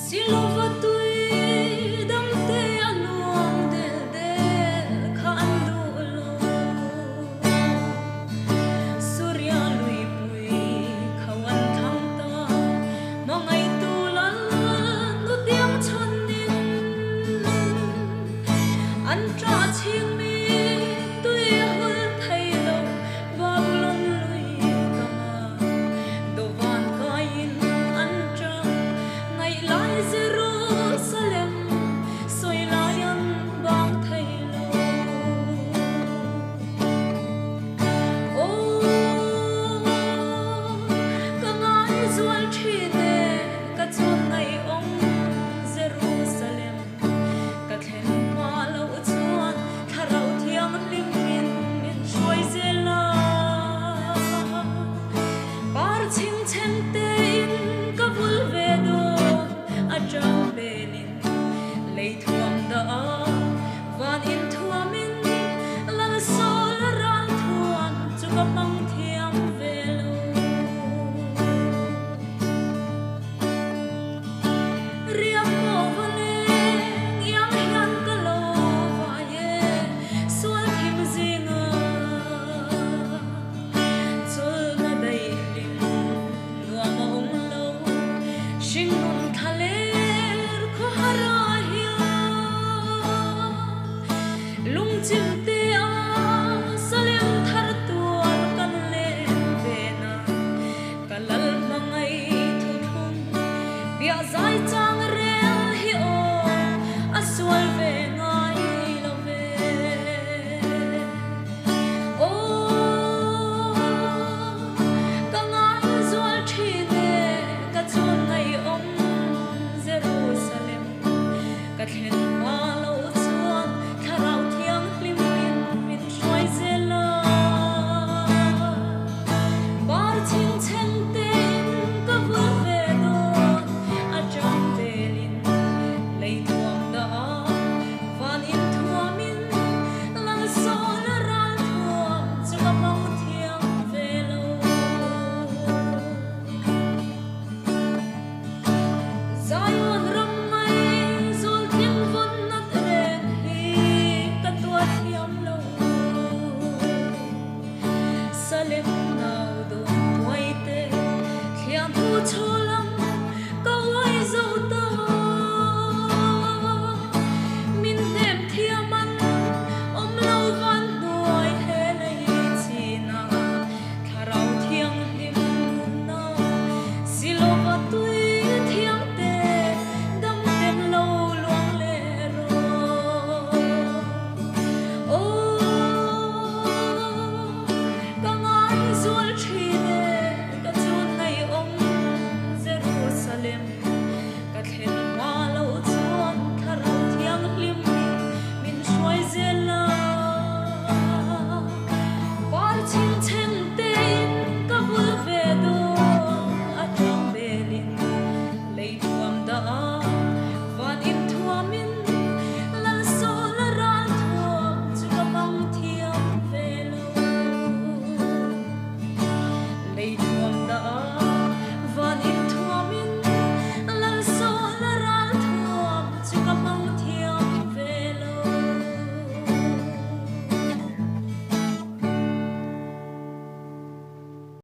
silova tui dang te aluang del del kha andu lo surya lui pui khawan thang ta mangai tu lan nu tiang chan nin an tra ching mi tui hul thai lo babylon lui kama do van kain an tra ngai lai Jerusalem soi layan bang thai lo o ka ngai zual thi ne ka chon ngai ong Jerusalem ka thlen ma lo chuan tharau thiang lim min min shoi zela par ching chen te in ka vul ve do a jam benin lei thuam da van in thuamin lal sol ran thuan chu ka mang thiam velo riam mo vale yang hian ka lo va ye sual thim zinga chul na dai lim nuam ong lo sing nun thaler kho hara hiya lung chim te a salem thar tuar kan le ve na kalal mangai thu thum bia zai cha